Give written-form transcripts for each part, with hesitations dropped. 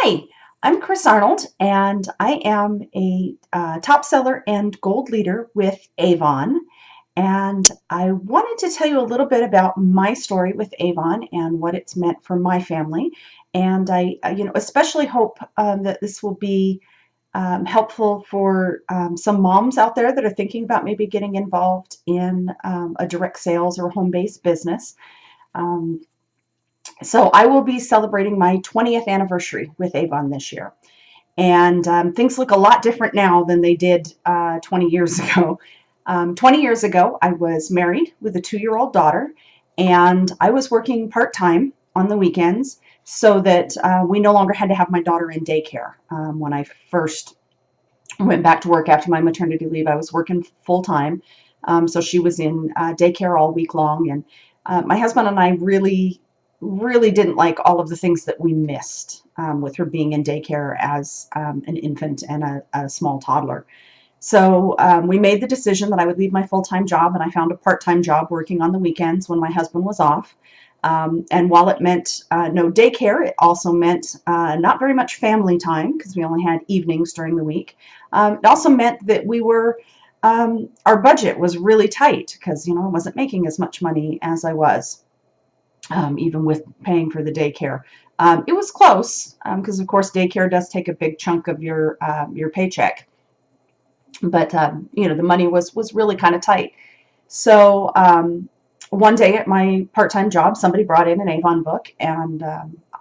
Hi, I'm Chris Arnold, and I am a top seller and gold leader with Avon. And I wanted to tell you a little bit about my story with Avon and what it's meant for my family. And I especially hope that this will be helpful for some moms out there that are thinking about maybe getting involved in a direct sales or home-based business. Um, so I will be celebrating my 20th anniversary with Avon this year. And things look a lot different now than they did 20 years ago. 20 years ago, I was married with a 2-year-old daughter, and I was working part-time on the weekends so that we no longer had to have my daughter in daycare. When I first went back to work after my maternity leave, I was working full-time, so she was in daycare all week long, and my husband and I really didn't like all of the things that we missed with her being in daycare as an infant and a small toddler. So we made the decision that I would leave my full-time job, and I found a part-time job working on the weekends when my husband was off. And while it meant no daycare, it also meant not very much family time because we only had evenings during the week. It also meant that our budget was really tight because, I wasn't making as much money as I was. Even with paying for the daycare. It was close because, of course, daycare does take a big chunk of your paycheck. But the money was really kind of tight. So one day at my part-time job, somebody brought in an Avon book, and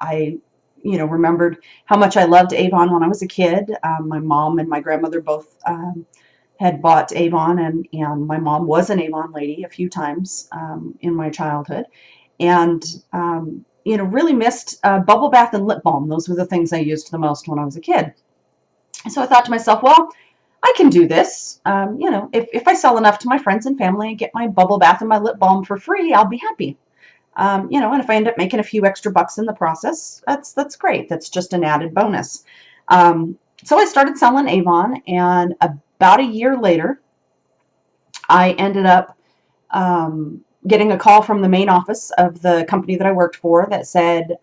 I remembered how much I loved Avon when I was a kid. My mom and my grandmother both had bought Avon, and my mom was an Avon lady a few times in my childhood. And really missed bubble bath and lip balm. Those were the things I used the most when I was a kid. So I thought to myself, well, I can do this. If I sell enough to my friends and family and get my bubble bath and my lip balm for free, I'll be happy. And if I end up making a few extra bucks in the process, that's great. That's just an added bonus. So I started selling Avon, and about a year later, I ended up getting a call from the main office of the company that I worked for that said,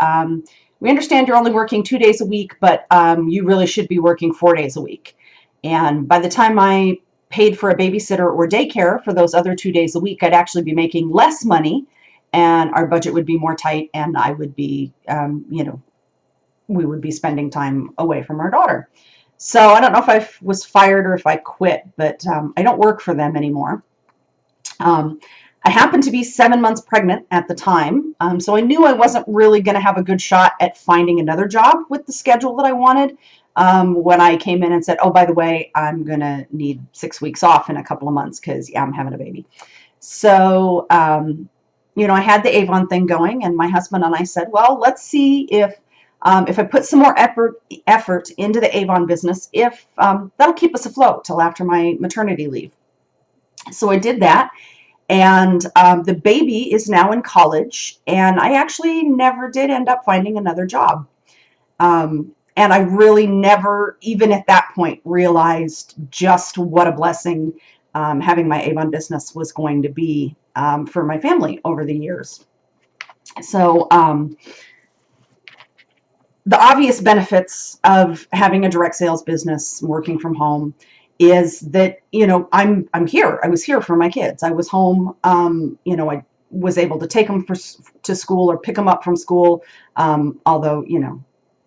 we understand you're only working 2 days a week, but you really should be working 4 days a week. And by the time I paid for a babysitter or daycare for those other 2 days a week, I'd actually be making less money, and our budget would be more tight, and I would be, we would be spending time away from our daughter. So I don't know if I was fired or if I quit, but I don't work for them anymore. I happened to be 7 months pregnant at the time, so I knew I wasn't really going to have a good shot at finding another job with the schedule that I wanted when I came in and said, oh, by the way, I'm going to need 6 weeks off in a couple of months because, I'm having a baby. So, I had the Avon thing going, and my husband and I said, well, let's see if I put some more effort into the Avon business, if that'll keep us afloat till after my maternity leave. So I did that. And the baby is now in college, and I actually never did end up finding another job. And I really never, even at that point, realized just what a blessing having my Avon business was going to be for my family over the years. So the obvious benefits of having a direct sales business, working from home, is that, I'm here. I was here for my kids. I was home. I was able to take them to school or pick them up from school, although,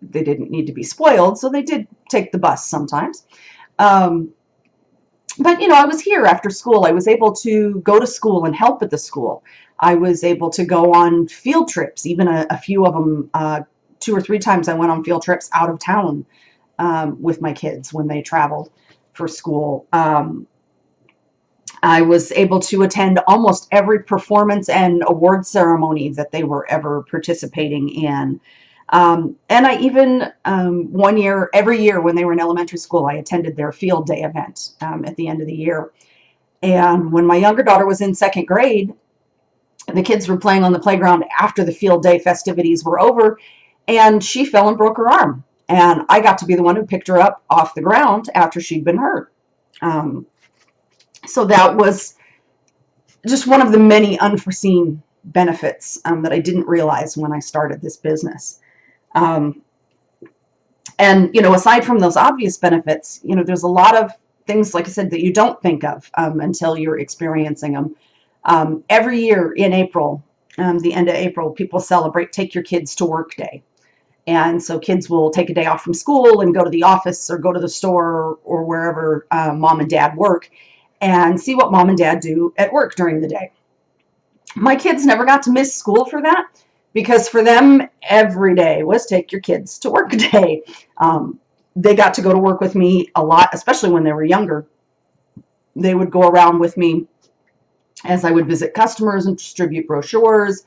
they didn't need to be spoiled, so they did take the bus sometimes. But, I was here after school. I was able to go to school and help at the school. I was able to go on field trips, even a few of them, 2 or 3 times I went on field trips out of town with my kids when they traveled for school. I was able to attend almost every performance and award ceremony that they were ever participating in. And I even, every year when they were in elementary school, I attended their field day event at the end of the year. And when my younger daughter was in 2nd grade, the kids were playing on the playground after the field day festivities were over, and she fell and broke her arm. And I got to be the one who picked her up off the ground after she'd been hurt. So that was just one of the many unforeseen benefits that I didn't realize when I started this business. And, aside from those obvious benefits, there's a lot of things, like I said, that you don't think of until you're experiencing them. Every year in April, the end of April, people celebrate Take Your Kids to Work Day. And so kids will take a day off from school and go to the office or go to the store or wherever mom and dad work and see what mom and dad do at work during the day. My kids never got to miss school for that because for them, every day was Take Your Kids to Work Day. They got to go to work with me a lot, especially when they were younger. They would go around with me as I would visit customers and distribute brochures,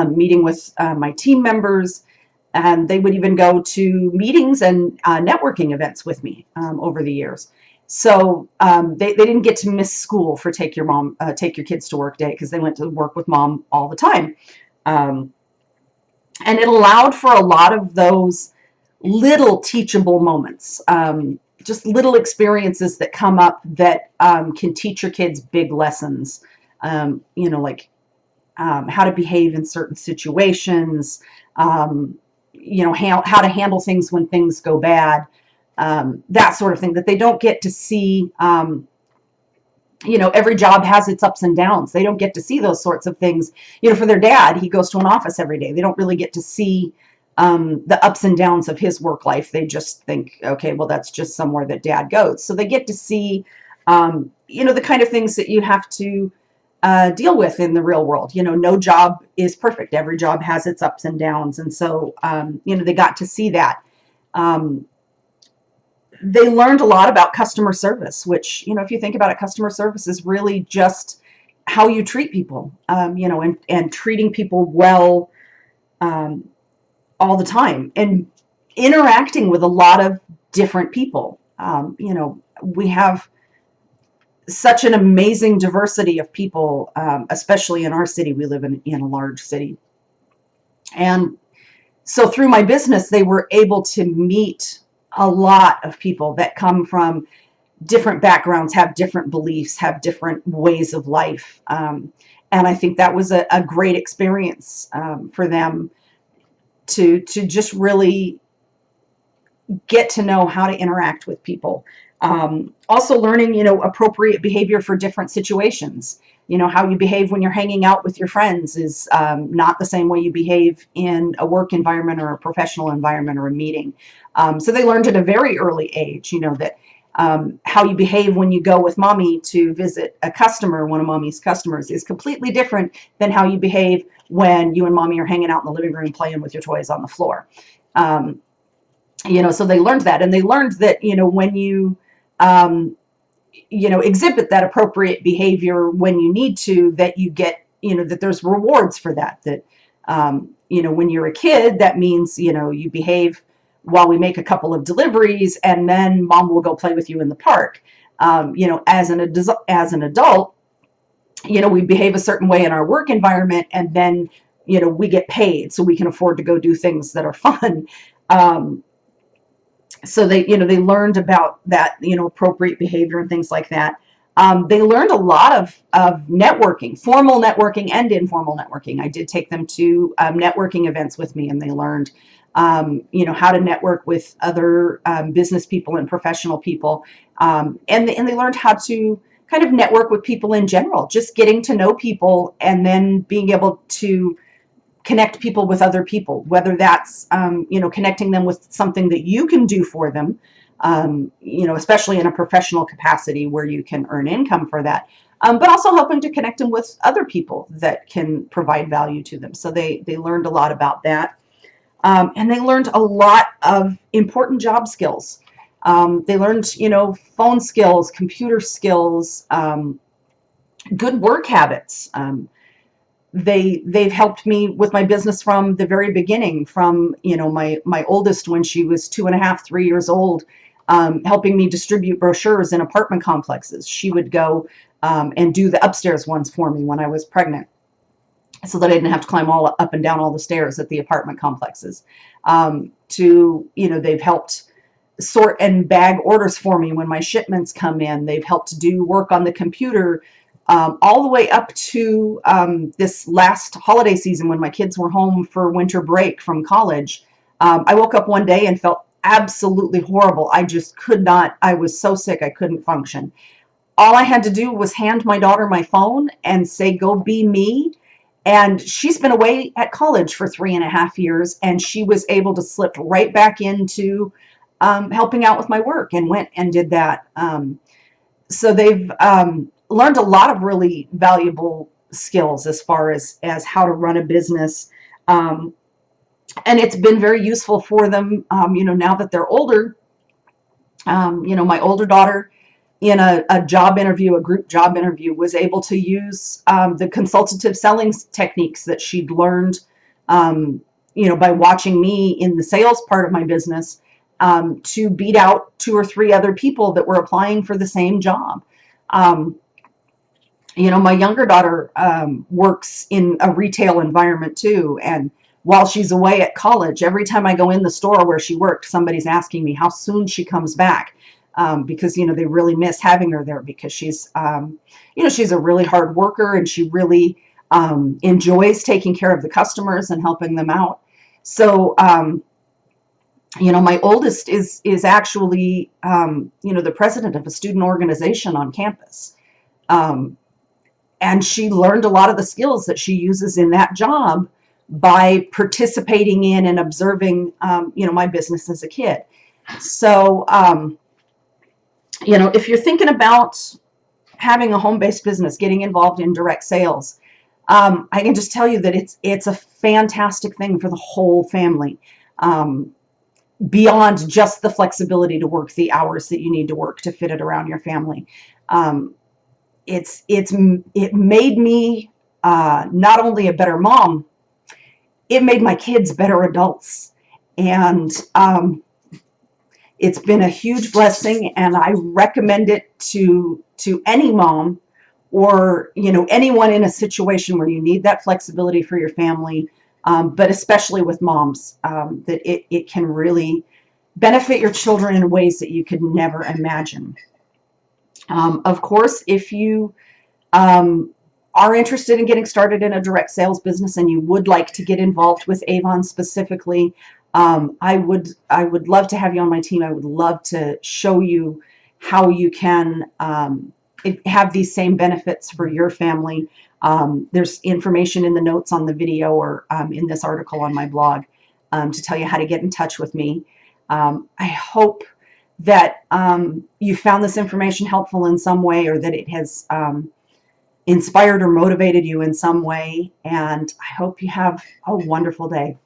meeting with my team members, and they would even go to meetings and networking events with me over the years. So they didn't get to miss school for Take Your Kids to Work Day because they went to work with mom all the time. And it allowed for a lot of those little teachable moments, just little experiences that come up that can teach your kids big lessons, like how to behave in certain situations, how to handle things when things go bad, that sort of thing that they don't get to see. Every job has its ups and downs. They don't get to see those sorts of things. For their dad, he goes to an office every day. They don't really get to see the ups and downs of his work life. They just think, okay, well, that's just somewhere that dad goes. So they get to see, the kind of things that you have to deal with in the real world. No job is perfect. Every job has its ups and downs. And so, they got to see that. They learned a lot about customer service, which, if you think about it, customer service is really just how you treat people, and treating people well all the time and interacting with a lot of different people. We have such an amazing diversity of people, especially in our city. We live in a large city. And so through my business, they were able to meet a lot of people that come from different backgrounds, have different beliefs, have different ways of life. And I think that was a great experience for them to just really get to know how to interact with people. Also learning, appropriate behavior for different situations. How you behave when you're hanging out with your friends is not the same way you behave in a work environment or a professional environment or a meeting. So they learned at a very early age, that how you behave when you go with mommy to visit a customer, one of mommy's customers, is completely different than how you behave when you and mommy are hanging out in the living room playing with your toys on the floor. So they learned that, and they learned that, when you, exhibit that appropriate behavior when you need to, that you get, that there's rewards for that, when you're a kid, that means, you behave while we make a couple of deliveries and then mom will go play with you in the park. As an adult, we behave a certain way in our work environment and then, we get paid so we can afford to go do things that are fun. So they learned about that, appropriate behavior and things like that. They learned a lot of networking, formal networking and informal networking. I did take them to networking events with me, and they learned, how to network with other business people and professional people. And they learned how to kind of network with people in general, just getting to know people and then being able to connect people with other people, whether that's, connecting them with something that you can do for them, especially in a professional capacity where you can earn income for that, but also helping to connect them with other people that can provide value to them. So they learned a lot about that. And they learned a lot of important job skills. They learned, phone skills, computer skills, good work habits. They've helped me with my business from the very beginning, from, my oldest when she was 2.5, 3 years old, helping me distribute brochures in apartment complexes. She would go and do the upstairs ones for me when I was pregnant, so that I didn't have to climb all up and down all the stairs at the apartment complexes. They've helped sort and bag orders for me when my shipments come in. They've helped do work on the computer, all the way up to this last holiday season when my kids were home for winter break from college. I woke up one day and felt absolutely horrible. I just could not, I was so sick I couldn't function. All I had to do was hand my daughter my phone and say, go be me. And she's been away at college for 3.5 years, and she was able to slip right back into helping out with my work and went and did that. So they've learned a lot of really valuable skills as far as how to run a business. Um, and it's been very useful for them, now that they're older. My older daughter, in a job interview, a group job interview, was able to use the consultative selling techniques that she'd learned, by watching me in the sales part of my business, to beat out 2 or 3 other people that were applying for the same job. Um, my younger daughter works in a retail environment too, and while she's away at college, every time I go in the store where she worked, somebody's asking me how soon she comes back, because they really miss having her there, because she's a really hard worker, and she really enjoys taking care of the customers and helping them out. So my oldest is actually the president of a student organization on campus. And she learned a lot of the skills that she uses in that job by participating in and observing, my business as a kid. So, if you're thinking about having a home-based business, getting involved in direct sales, I can just tell you that it's a fantastic thing for the whole family. Beyond just the flexibility to work the hours that you need to work to fit it around your family. It made me not only a better mom, it made my kids better adults. And it's been a huge blessing, and I recommend it to any mom, or anyone in a situation where you need that flexibility for your family, but especially with moms, that it can really benefit your children in ways that you could never imagine. Of course, if you are interested in getting started in a direct sales business and you would like to get involved with Avon specifically, I would love to have you on my team. I would love to show you how you can have these same benefits for your family. There's information in the notes on the video, or in this article on my blog, to tell you how to get in touch with me. I hope that you found this information helpful in some way, or that it has inspired or motivated you in some way, and I hope you have a wonderful day.